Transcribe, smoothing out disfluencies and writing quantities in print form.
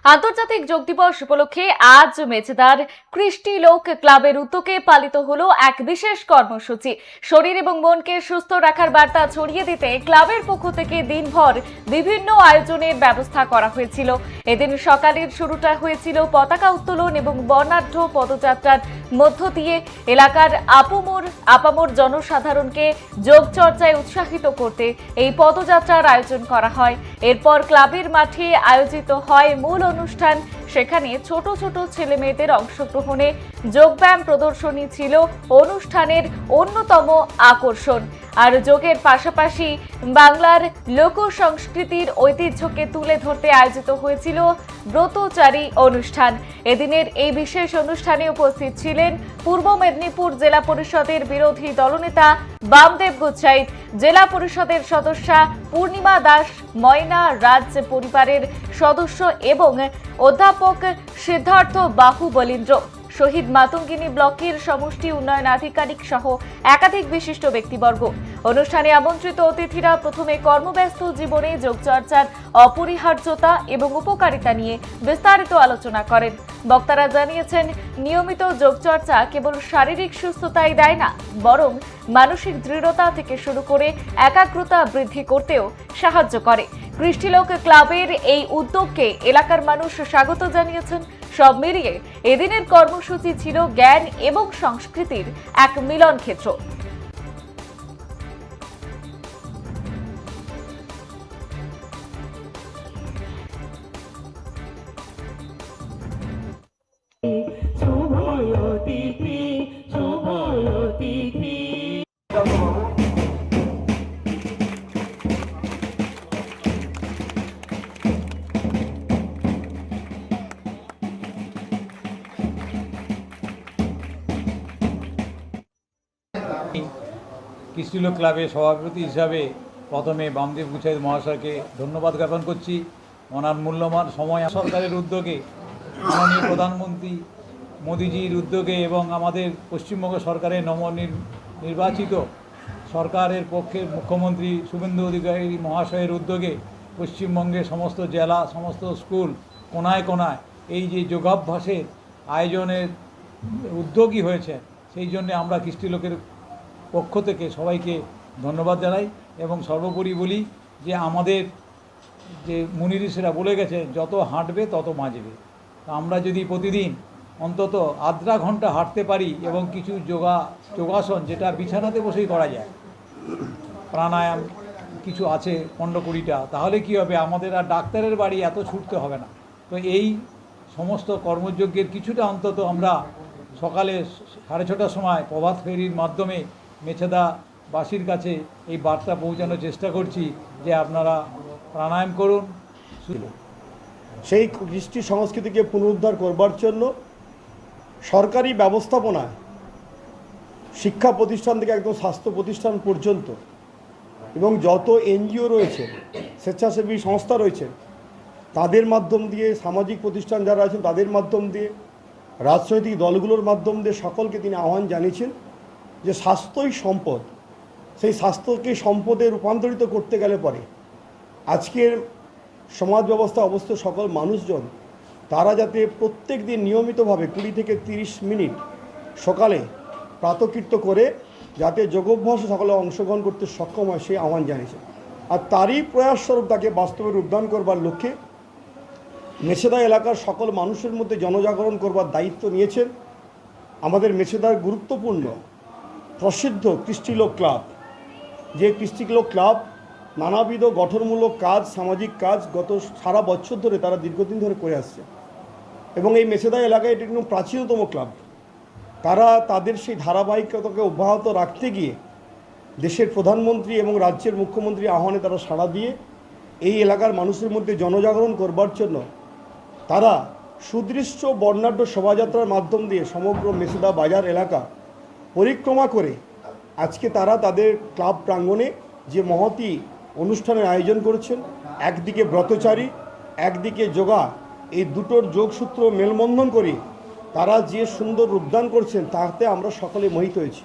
আন্তর্জাতিক যোগ দিবস উপলক্ষে আজ মেছেদার কৃষ্টি লোক ক্লাবের উদ্যোগে পালিত হলো এক বিশেষ কর্মসূচি। শরীর এবং মনকে সুস্থ রাখার বার্তা ছড়িয়ে দিতে ক্লাবের পক্ষ থেকে দিনভর বিভিন্ন আয়োজনের ব্যবস্থা করা হয়েছিল। এদিন সকালের শুরুটা হয়েছিল পতাকা উত্তোলন এবং বর্ণাঢ্য পদযাত্রার মধ্য দিয়ে। এলাকার আপামর জনসাধারণকে যোগ চর্চায় উৎসাহিত করতে এই পদযাত্রার আয়োজন করা হয়। এরপর ক্লাবের মাঠে আয়োজিত হয় মূল অনুষ্ঠান। সেখানে ছোট ছোট ছেলে মেয়েদের অংশগ্রহণে যোগব্যায়াম প্রদর্শনী ছিল অনুষ্ঠানের অন্যতম আকর্ষণ। আর যোগের পাশাপাশি বাংলার লোক সংস্কৃতির ঐতিহ্যকে তুলে ধরতে আয়োজিত হয়েছিল ব্রতচারী অনুষ্ঠান। এদিনের এই বিশেষ অনুষ্ঠানে উপস্থিত ছিলেন পূর্ব মেদিনীপুর জেলা পরিষদের বিরোধী দলনেতা বামদেব গুচ্ছাইত, জেলা পরিষদের সদস্যা পূর্ণিমা দাস, ময়না রাজ পরিবারের সদস্য এবং অধ্যাপক সিদ্ধার্থ বাহুবলীন্দ্র, শহীদ মাতঙ্গিনী ব্লকের সমষ্টি উন্নয়ন আধিকারিক সহ একাধিক বিশিষ্ট ব্যক্তিবর্গ। অনুষ্ঠানে আমন্ত্রিত অতিথিরা প্রথমে কর্মব্যস্ত জীবনে যোগচর্চার অপরিহার্যতা এবং উপকারিতা নিয়ে বিস্তারিত আলোচনা করেন। বক্তারা জানিয়েছেন, নিয়মিত যোগচর্চা কেবল শারীরিক সুস্থতাই দেয় না, বরং মানসিক দৃঢ়তা থেকে শুরু করে একাগ্রতা বৃদ্ধি করতেও সাহায্য করে। কৃষ্টিলোক ক্লাবের এই উদ্যোগকে এলাকার মানুষ স্বাগত জানিয়েছেন। সব মিলিয়ে এদিনের কর্মসূচি ছিল জ্ঞান এবং সংস্কৃতির এক মিলন ক্ষেত্র। কৃষ্টিলোক ক্লাবের সভাপতি হিসাবে প্রথমে বামদেব গুচ্ছাইত মহাশয়কে ধন্যবাদ জ্ঞাপন করছি। ওনার মূল্যবান সময় সরকারের উদ্যোগে, মাননীয় প্রধানমন্ত্রী মোদিজির উদ্যোগে এবং আমাদের পশ্চিমবঙ্গ সরকারের নির্বাচিত সরকারের পক্ষে মুখ্যমন্ত্রী শুভেন্দু অধিকারী মহাশয়ের উদ্যোগে পশ্চিমবঙ্গের সমস্ত জেলা, সমস্ত স্কুল, কোনায় কোনায় এই যে যোগাভ্যাসের আয়োজনের উদ্যোগী হয়েছে, সেই জন্যে আমরা কৃষ্টিলোকের পক্ষ থেকে সবাইকে ধন্যবাদ জানাই। এবং সর্বোপরি বলি যে আমাদের যে মুনি ঋষিরা বলে গেছে, যত হাঁটবে তত বাঁচবে। আমরা যদি প্রতিদিন অন্তত আধা ঘন্টা হাঁটতে পারি এবং কিছু যোগাসন, যেটা বিছানাতে বসেই করা যায়, প্রাণায়াম কিছু আছে 15-20টা, তাহলে কি হবে, আমাদের আর ডাক্তারের বাড়ি এত ছুটতে হবে না। তো এই সমস্ত কর্মযজ্ঞের কিছুটা অন্তত আমরা সকালে 6:30টার সময় প্রভাত ফেরির মাধ্যমে মেছেদাবাসীর কাছে এই বার্তা পৌঁছানোর চেষ্টা করছি যে আপনারা প্রাণায়াম করুন। সেই কৃষ্টি সংস্কৃতিকে পুনরুদ্ধার করবার জন্য সরকারি ব্যবস্থাপনায় শিক্ষা প্রতিষ্ঠান থেকে একদম স্বাস্থ্য প্রতিষ্ঠান পর্যন্ত এবং যত এনজিও রয়েছে, স্বেচ্ছাসেবী সংস্থা রয়েছে, তাদের মাধ্যম দিয়ে, সামাজিক প্রতিষ্ঠান যারা আছেন তাদের মাধ্যম দিয়ে, রাজনৈতিক দলগুলোর মাধ্যম দিয়ে সকলকে তিনি আহ্বান জানিয়েছেন যে স্বাস্থ্যই সম্পদ। সেই স্বাস্থ্যকে সম্পদে রূপান্তরিত করতে গেলে পরে আজকের সমাজ ব্যবস্থা অবস্থিত সকল মানুষজন তারা যাতে প্রত্যেক দিন নিয়মিতভাবে 20 থেকে 30 মিনিট সকালে প্রাতকৃত্য করে যাতে যোগাভ্যাসে সকলে অংশগ্রহণ করতে সক্ষম হয়, সেই আহ্বান জানিয়েছে। আর তারই প্রয়াসস্বরূপ তাকে বাস্তবে রূপদান করবার লক্ষ্যে মেছেদা এলাকার সকল মানুষের মধ্যে জনজাগরণ করবার দায়িত্ব নিয়েছেন আমাদের মেছেদার গুরুত্বপূর্ণ প্রসিদ্ধ কৃষ্টিলোক ক্লাব। যে কৃষ্টিলোক ক্লাব নানাবিধ গঠনমূলক কাজ, সামাজিক কাজ গত সারা বছর ধরে তারা দীর্ঘদিন ধরে করে আসছে এবং এই মেছেদা এলাকায় এটি একদম প্রাচীনতম ক্লাব। তারা তাদের সেই ধারাবাহিকতাকে অব্যাহত রাখতে গিয়ে দেশের প্রধানমন্ত্রী এবং রাজ্যের মুখ্যমন্ত্রী আহ্বানে তারা সাড়া দিয়ে এই এলাকার মানুষের মধ্যে জনজাগরণ করবার জন্য তারা সুদৃশ্য বর্ণাঢ্য শোভাযাত্রার মাধ্যম দিয়ে সমগ্র মেছেদা বাজার এলাকা পরিক্রমা করে আজকে তারা তাদের ক্লাব প্রাঙ্গণে যে মহতী অনুষ্ঠানের আয়োজন করেছেন, একদিকে ব্রতচারী, একদিকে যোগা, এই দুটোর যোগসূত্র মেলবন্ধন করে তারা যে সুন্দর রূপদান করছেন তাতে আমরা সকলে মোহিত হয়েছি।